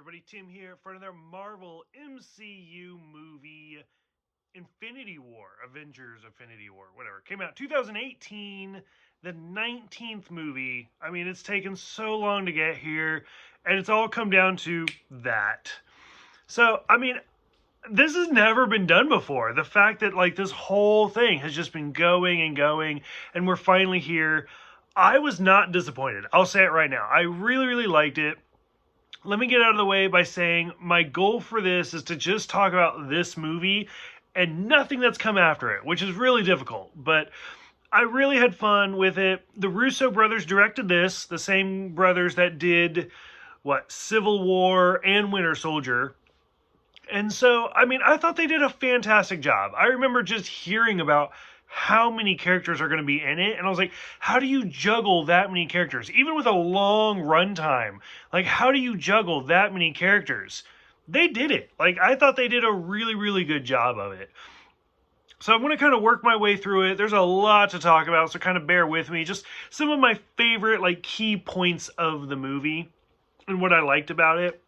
everybody, Tim here for another Marvel MCU movie, Infinity War, Avengers Infinity War, whatever. Came out 2018, the 19th movie. I mean, it's taken so long to get here, and it's all come down to that. So, I mean, this has never been done before. The fact that, like, this whole thing has just been going and going, and we're finally here. I was not disappointed. I'll say it right now. I really, really liked it. Let me get out of the way by saying my goal for this is to just talk about this movie and nothing that's come after it, which is really difficult. But I really had fun with it. The Russo brothers directed this, the same brothers that did, Civil War and Winter Soldier. And so, I mean, I thought they did a fantastic job. I remember just hearing about how many characters are going to be in it, and I was like, how do you juggle that many characters? Even with a long runtime, like, how do you juggle that many characters? They did it. Like, I thought they did a really, really good job of it. So I'm going to kind of work my way through it. There's a lot to talk about, so kind of bear with me. Just some of my favorite, like, key points of the movie and what I liked about it.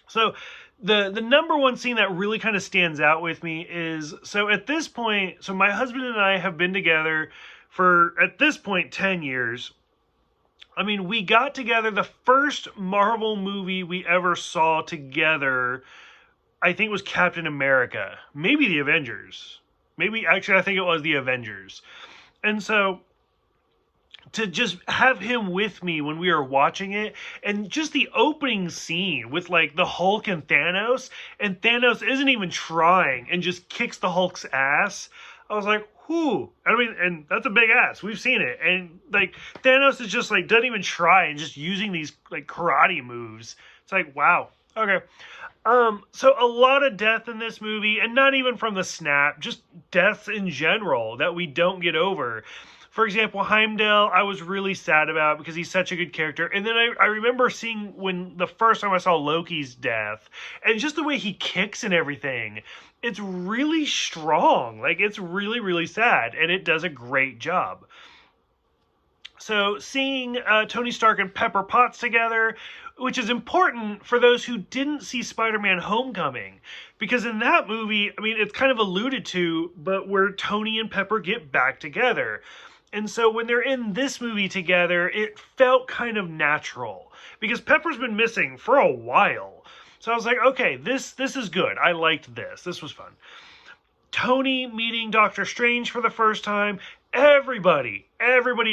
So the number one scene that really kind of stands out with me is, so at this point, so my husband and I have been together for, at this point, 10 years. I mean, we got together, the first Marvel movie we ever saw together, I think, was Captain America. Maybe the Avengers. Maybe, actually, I think it was the Avengers. And so to just have him with me when we were watching it, and just the opening scene with, like, the Hulk and Thanos isn't even trying and just kicks the Hulk's ass. I was like, whew. I mean, and that's a big ass. We've seen it. And, like, Thanos is just, like, doesn't even try and just using these, like, karate moves. It's like, wow. Okay. So a lot of death in this movie, and not even from the snap, just deaths in general that we don't get over. For example, Heimdall, I was really sad about because he's such a good character. And then I remember seeing when the first time I saw Loki's death, and just the way he kicks and everything, it's really strong. Like, it's really, really sad, and it does a great job. So seeing Tony Stark and Pepper Potts together, which is important for those who didn't see Spider-Man Homecoming. Because in that movie, I mean, it's kind of alluded to, but where Tony and Pepper get back together. And so when they're in this movie together, it felt kind of natural. Because Pepper's been missing for a while. So I was like, okay, this is good. I liked this. This was fun. Tony meeting Doctor Strange for the first time. Everybody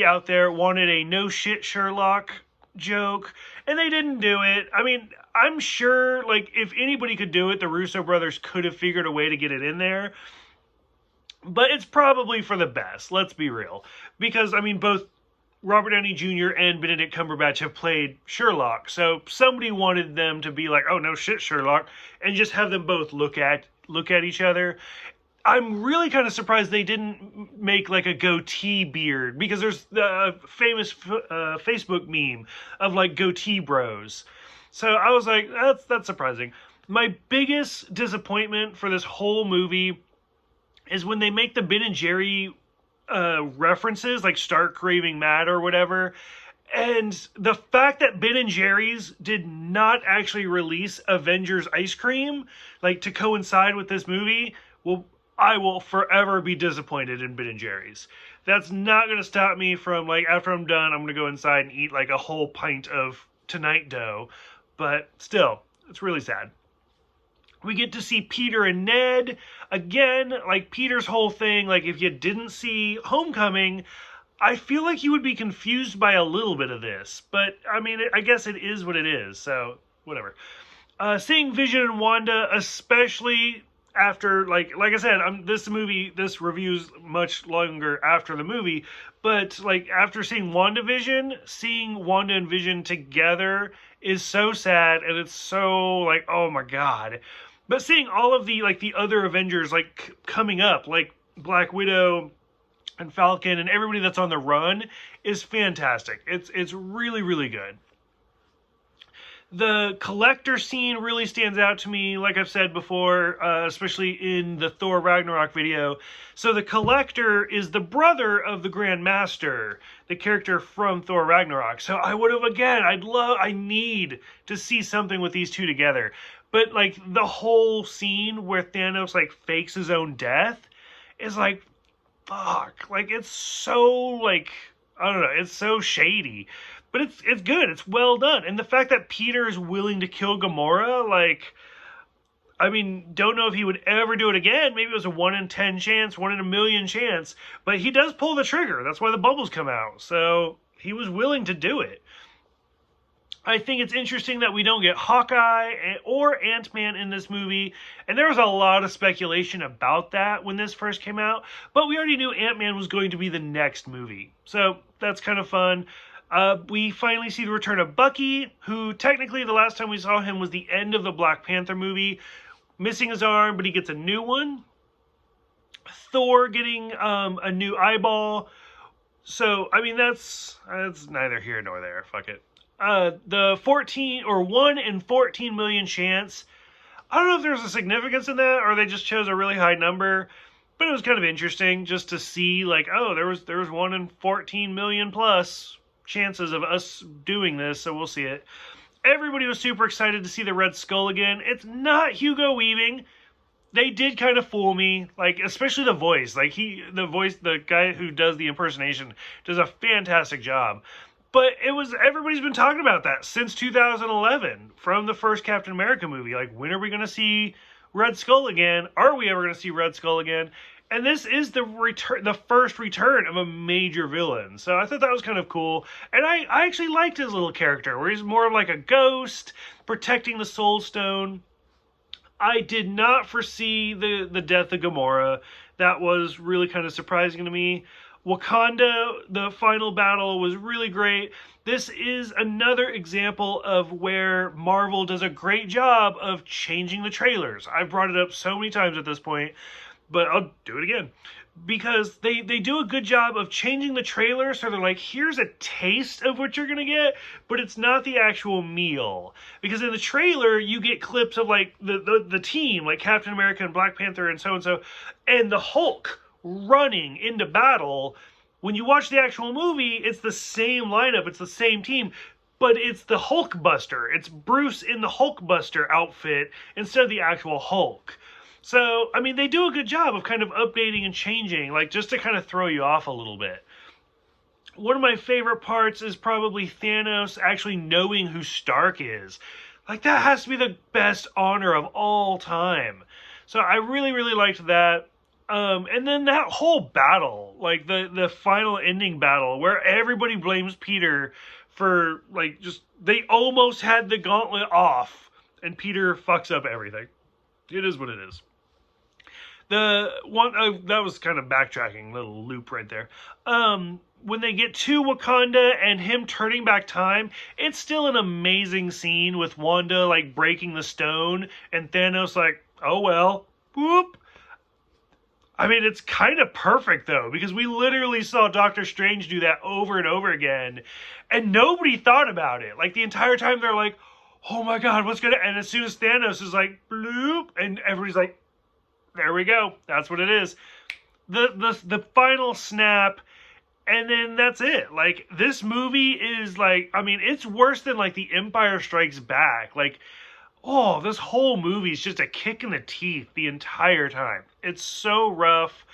out there wanted a no shit Sherlock joke, and they didn't do it. I mean, I'm sure, like, if anybody could do it, the Russo brothers could have figured a way to get it in there. But it's probably for the best, let's be real. Because, I mean, both Robert Downey Jr. and Benedict Cumberbatch have played Sherlock, so somebody wanted them to be like, oh, no shit, Sherlock, and just have them both look at each other. I'm really kind of surprised they didn't make, like, a goatee beard, because there's the famous Facebook meme of, like, goatee bros. So I was like, that's surprising. My biggest disappointment for this whole movie is when they make the Ben and Jerry references, like Stark Craving Mad or whatever. And the fact that Ben and Jerry's did not actually release Avengers ice cream, like, to coincide with this movie, well, I will forever be disappointed in Ben and Jerry's. That's not going to stop me from, like, after I'm done, I'm going to go inside and eat, like, a whole pint of Tonight Dough. But still, it's really sad. We get to see Peter and Ned. Again, like, Peter's whole thing, like, if you didn't see Homecoming, I feel like you would be confused by a little bit of this. But, I mean, I guess it is what it is, so whatever. Seeing Vision and Wanda, especially after, like I said, this review's much longer after the movie, but, like, after seeing WandaVision, seeing Wanda and Vision together is so sad, and it's so, like, oh my god. But seeing all of the, like, the other Avengers, like, coming up, like Black Widow and Falcon and everybody that's on the run is fantastic. It's really, really good. The collector scene really stands out to me, like I've said before, especially in the Thor Ragnarok video. So the collector is the brother of the Grand Master, the character from Thor Ragnarok. So I would have, again, I need to see something with these two together. But like the whole scene where Thanos like fakes his own death is like, fuck. Like it's so like, I don't know, it's so shady. But it's good. It's well done. And the fact that Peter is willing to kill Gamora, like, I mean, don't know if he would ever do it again. Maybe it was a 1 in 10 chance, 1 in a million chance. But he does pull the trigger. That's why the bubbles come out. So he was willing to do it. I think it's interesting that we don't get Hawkeye or Ant-Man in this movie. And there was a lot of speculation about that when this first came out. But we already knew Ant-Man was going to be the next movie. So that's kind of fun. We finally see the return of Bucky, who technically the last time we saw him was the end of the Black Panther movie. Missing his arm, but he gets a new one. Thor getting a new eyeball. So, I mean, that's neither here nor there. Fuck it. The 1 in 14 million chance. I don't know if there's a significance in that, or they just chose a really high number. But it was kind of interesting just to see, like, oh, there was 1 in 14 million plus chances of us doing this, so we'll see it. Everybody was super excited to see the Red Skull again. It's not Hugo Weaving. They did kind of fool me, like especially the voice. Like the guy who does the impersonation does a fantastic job. But everybody's been talking about that since 2011 from the first Captain America movie. Like, when are we going to see Red Skull again? Are we ever going to see Red Skull again? And this is the first return of a major villain. So I thought that was kind of cool. And I actually liked his little character, where he's more of like a ghost protecting the Soul Stone. I did not foresee the death of Gamora. That was really kind of surprising to me. Wakanda, the final battle, was really great. This is another example of where Marvel does a great job of changing the trailers. I've brought it up so many times at this point, but I'll do it again. Because they do a good job of changing the trailer, so they're like, here's a taste of what you're going to get, but it's not the actual meal. Because in the trailer, you get clips of like the team, like Captain America and Black Panther and so, and the Hulk running into battle. When you watch the actual movie, it's the same lineup, it's the same team, but it's the Hulkbuster. It's Bruce in the Hulkbuster outfit instead of the actual Hulk. So, I mean, they do a good job of kind of updating and changing, like, just to kind of throw you off a little bit. One of my favorite parts is probably Thanos actually knowing who Stark is. Like, that has to be the best honor of all time. So I really, really liked that. And then that whole battle, like the final ending battle, where everybody blames Peter for, like, just, they almost had the gauntlet off, and Peter fucks up everything. It is what it is. The one that was kind of backtracking, little loop right there. When they get to Wakanda and him turning back time, it's still an amazing scene with Wanda like breaking the stone and Thanos like, oh well, whoop. I mean, it's kind of perfect though, because we literally saw Doctor Strange do that over and over again, and nobody thought about it. Like the entire time they're like, oh my god, what's gonna, and as soon as Thanos is like, bloop, and everybody's like, there we go, that's what it is. The final snap, and then that's it. Like, this movie is like, I mean, it's worse than like The Empire Strikes Back. Like, oh, this whole movie is just a kick in the teeth the entire time. It's so rough,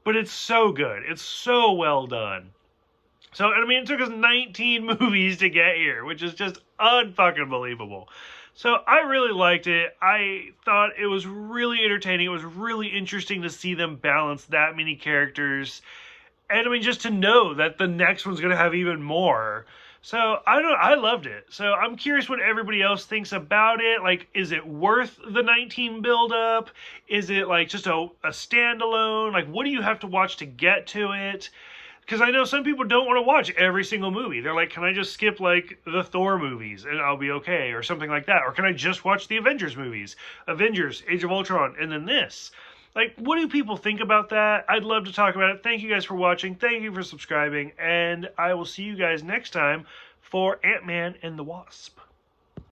but it's so good. It's so well done. So, I mean, it took us 19 movies to get here, which is just unfucking believable. So, I really liked it. I thought it was really entertaining. It was really interesting to see them balance that many characters. And, I mean, just to know that the next one's going to have even more. So, I loved it. So, I'm curious what everybody else thinks about it. Like, is it worth the 19 build-up? Is it, like, just a standalone? Like, what do you have to watch to get to it? Because I know some people don't want to watch every single movie. They're like, can I just skip, like, the Thor movies and I'll be okay? Or something like that. Or can I just watch the Avengers movies? Avengers, Age of Ultron, and then this. Like, what do people think about that? I'd love to talk about it. Thank you guys for watching. Thank you for subscribing. And I will see you guys next time for Ant-Man and the Wasp.